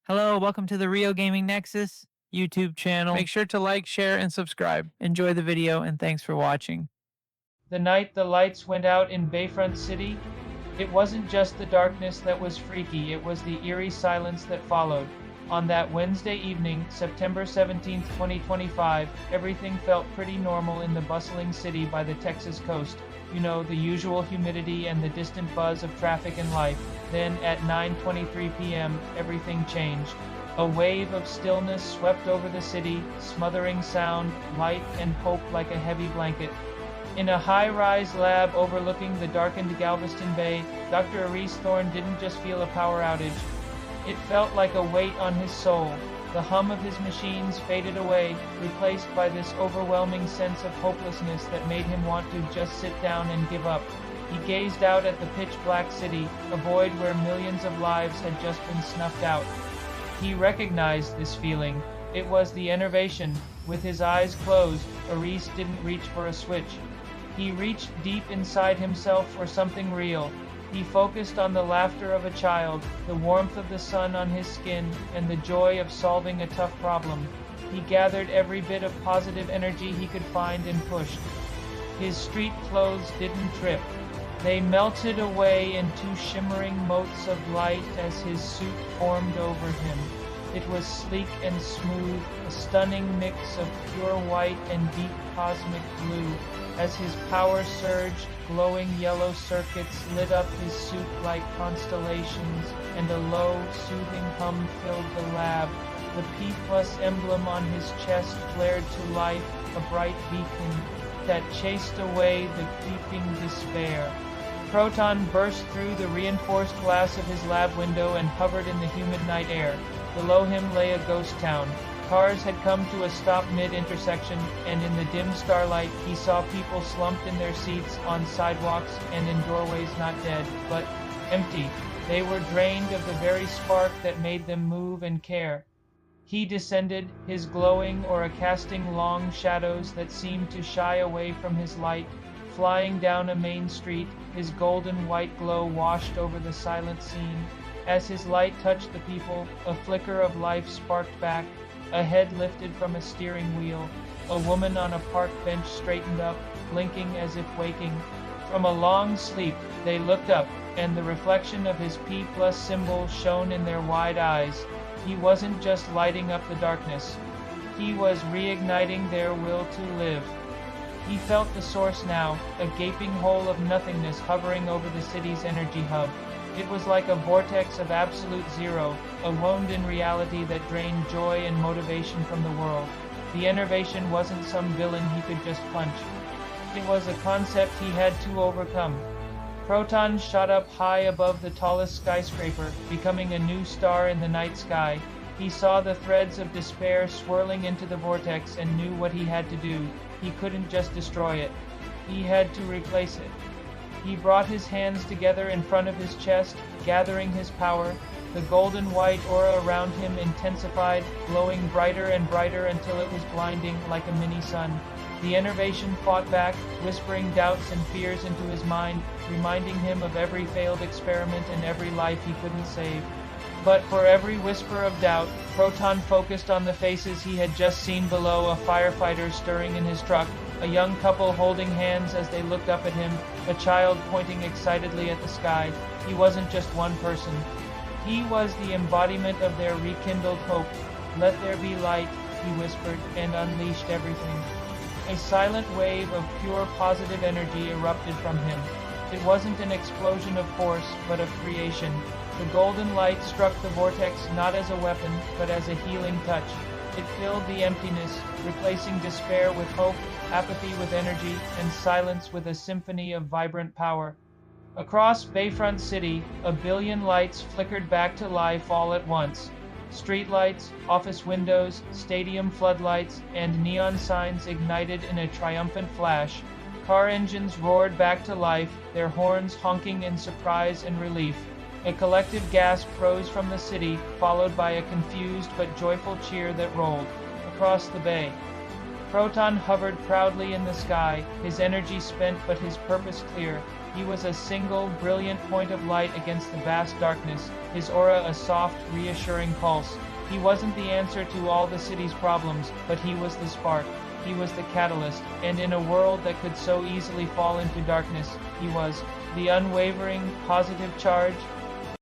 Hello, welcome to the Rio Gaming Nexus YouTube channel. Make sure to like, share, and subscribe. Enjoy the video, and thanks for watching. The night the lights went out in Bayfront City, it wasn't just the darkness that was freaky, it was the eerie silence that followed. On that Wednesday evening, September 17th, 2025, everything felt pretty normal in the bustling city by the Texas coast. You know, the usual humidity and the distant buzz of traffic and life. Then, at 9:23 p.m., everything changed. A wave of stillness swept over the city, smothering sound, light, and hope like a heavy blanket. In a high-rise lab overlooking the darkened Galveston Bay, Dr. Aris Thorne didn't just feel a power outage. It felt like a weight on his soul. The hum of his machines faded away, replaced by this overwhelming sense of hopelessness that made him want to just sit down and give up. He gazed out at the pitch-black city, a void where millions of lives had just been snuffed out. He recognized this feeling. It was the enervation. With his eyes closed, Aris didn't reach for a switch. He reached deep inside himself for something real. He focused on the laughter of a child, the warmth of the sun on his skin, and the joy of solving a tough problem. He gathered every bit of positive energy he could find and pushed. His street clothes didn't trip. They melted away into shimmering motes of light as his suit formed over him. It was sleek and smooth, a stunning mix of pure white and deep cosmic blue. As his power surged, glowing yellow circuits lit up his suit like constellations, and a low, soothing hum filled the lab. The P+ emblem on his chest flared to life, a bright beacon that chased away the creeping despair. Proton burst through the reinforced glass of his lab window and hovered in the humid night air. Below him lay a ghost town. Cars had come to a stop mid-intersection, and in the dim starlight he saw people slumped in their seats, on sidewalks, and in doorways not dead, but empty. They were drained of the very spark that made them move and care. He descended, his glowing aura casting long shadows that seemed to shy away from his light. Flying down a main street, his golden white glow washed over the silent scene. As his light touched the people, a flicker of life sparked back. A head lifted from a steering wheel. A woman on a park bench straightened up, blinking as if waking. From a long sleep, they looked up, and the reflection of his P+ symbol shone in their wide eyes. He wasn't just lighting up the darkness. He was reigniting their will to live. He felt the source now, a gaping hole of nothingness hovering over the city's energy hub. It was like a vortex of absolute zero, a wound in reality that drained joy and motivation from the world. The enervation wasn't some villain he could just punch. It was a concept he had to overcome. Proton shot up high above the tallest skyscraper, becoming a new star in the night sky. He saw the threads of despair swirling into the vortex and knew what he had to do. He couldn't just destroy it. He had to replace it. He brought his hands together in front of his chest, gathering his power. The golden white aura around him intensified, glowing brighter and brighter until it was blinding, like a mini-sun. The enervation fought back, whispering doubts and fears into his mind, reminding him of every failed experiment and every life he couldn't save. But for every whisper of doubt, Proton focused on the faces he had just seen below, a firefighter stirring in his truck, a young couple holding hands as they looked up at him, a child pointing excitedly at the sky. He wasn't just one person. He was the embodiment of their rekindled hope. "Let there be light," he whispered, and unleashed everything. A silent wave of pure positive energy erupted from him. It wasn't an explosion of force, but of creation. The golden light struck the vortex not as a weapon, but as a healing touch. It filled the emptiness, replacing despair with hope, apathy with energy, and silence with a symphony of vibrant power. Across Bayfront City, a billion lights flickered back to life all at once. Streetlights, office windows, stadium floodlights, and neon signs ignited in a triumphant flash. Car engines roared back to life, their horns honking in surprise and relief. A collective gasp rose from the city, followed by a confused but joyful cheer that rolled across the bay. Proton hovered proudly in the sky, his energy spent but his purpose clear. He was a single, brilliant point of light against the vast darkness, his aura a soft, reassuring pulse. He wasn't the answer to all the city's problems, but he was the spark. He was the catalyst, and in a world that could so easily fall into darkness, he was the unwavering, positive charge.